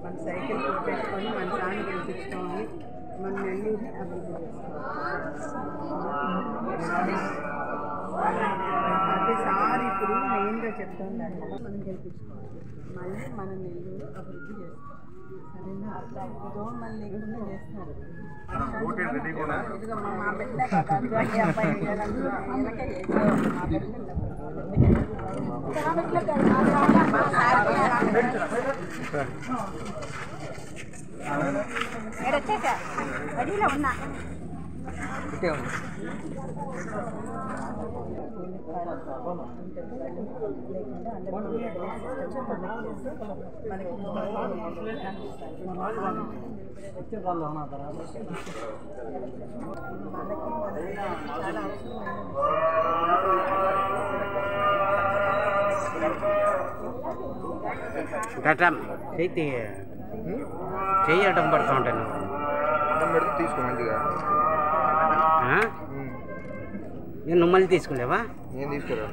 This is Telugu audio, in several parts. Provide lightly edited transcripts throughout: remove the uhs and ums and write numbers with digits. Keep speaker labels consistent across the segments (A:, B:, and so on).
A: మన సైకిల్ పెట్టుకొని మన సాన్ని గెలిపించుకోవాలి. మన నెల్లూరుని అభివృద్ధి ప్రతిసారి ఇప్పుడు మెయిన్గా చెప్తున్నాను మనం గెలిపించుకోవాలి. మళ్ళీ మన నెల్లూరు అభివృద్ధి చేస్తాం. సరేనా? దోమలు లేకుండా చేస్తారు. మా బిడ్డ ఎడొచ్చాక అడిగిలో ఉన్నా
B: చేయటం పడుతూ ఉంటాను
C: తీసుకో మంచిగా.
B: నువ్వు మళ్ళీ తీసుకునేవా?
C: నేను తీసుకురా.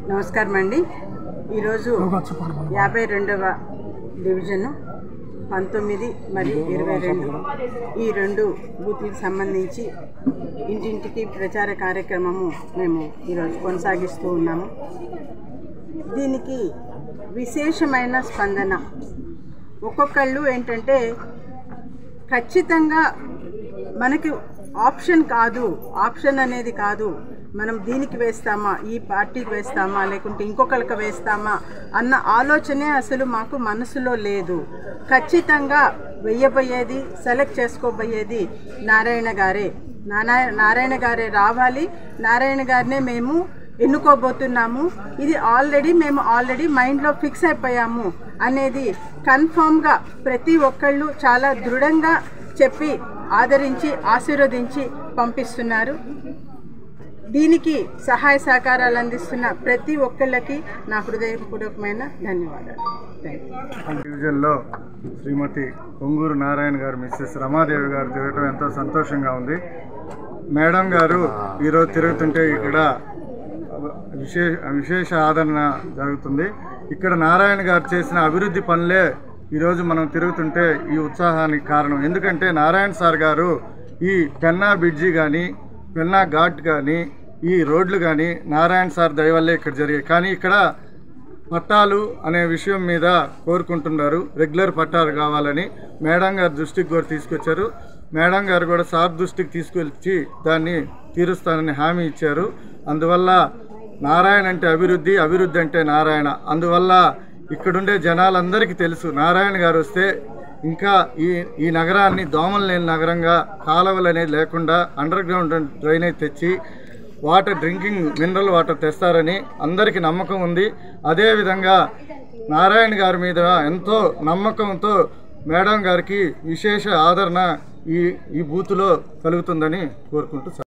A: నమస్కారం అండి. ఈరోజు 52వ డివిజను 19 మరియు 22 ఈ 2 బూత్లకు సంబంధించి ఇంటింటికి ప్రచార కార్యక్రమము మేము ఈరోజు కొనసాగిస్తూ ఉన్నాము. దీనికి విశేషమైన స్పందన. ఒక్కొక్కళ్ళు ఏంటంటే ఖచ్చితంగా మనకి ఆప్షన్ అనేది కాదు, మనం దీనికి వేస్తామా, ఈ పార్టీకి వేస్తామా, లేకుంటే ఇంకొకరికి వేస్తామా అన్న ఆలోచనే అసలు మాకు మనసులో లేదు. ఖచ్చితంగా వెయ్యబోయేది, సెలెక్ట్ చేసుకోబోయేది నారాయణ గారే రావాలి. నారాయణ గారినే మేము ఎన్నుకోబోతున్నాము. ఇది మేము ఆల్రెడీ మైండ్లో ఫిక్స్ అయిపోయాము అనేది కన్ఫామ్గా ప్రతి ఒక్కళ్ళు చాలా దృఢంగా చెప్పి ఆదరించి ఆశీర్వదించి పంపిస్తున్నారు. దీనికి సహాయ సహకారాలు అందిస్తున్న ప్రతి ఒక్కళ్ళకి నా హృదయపూర్వకమైన ధన్యవాదాలు.
C: డివిజన్లో శ్రీమతి పొంగూరు నారాయణ గారు మిస్సెస్ రమాదేవి గారు తిరగటం ఎంతో సంతోషంగా ఉంది. మేడం గారు ఈరోజు తిరుగుతుంటే ఇక్కడ విశేష ఆదరణ జరుగుతుంది. ఇక్కడ నారాయణ గారు చేసిన అభివృద్ధి పనులే ఈరోజు మనం తిరుగుతుంటే ఈ ఉత్సాహానికి కారణం. ఎందుకంటే నారాయణ సార్ గారు ఈ పెన్నా బ్రిడ్జి కానీ, పెన్నా ఘాట్ కానీ, ఈ రోడ్లు కానీ నారాయణ సార్ దయ వల్లే ఇక్కడ జరిగాయి. కానీ ఇక్కడ పట్టాలు అనే విషయం మీద కోరుకుంటున్నారు. రెగ్యులర్ పట్టాలు కావాలని మేడం గారు దృష్టికి కూడా తీసుకొచ్చారు. మేడం గారు కూడా సార్ దృష్టికి తీసుకొచ్చి దాన్ని తీరుస్తానని హామీ ఇచ్చారు. అందువల్ల నారాయణ అంటే అభివృద్ధి, అభివృద్ధి అంటే నారాయణ. అందువల్ల ఇక్కడుండే జనాలందరికీ తెలుసు నారాయణ గారు వస్తే ఇంకా ఈ నగరాన్ని దోమలు లేని నగరంగా, కాలువలు అనేది లేకుండా అండర్ గ్రౌండ్ డ్రైనేజ్ తెచ్చి డ్రింకింగ్ మినరల్ వాటర్ తెస్తారని అందరికీ నమ్మకం ఉంది. అదేవిధంగా నారాయణ గారి మీద ఎంతో నమ్మకంతో మేడం గారికి విశేష ఆదరణ ఈ బూతులో కలుగుతుందని కోరుకుంటూ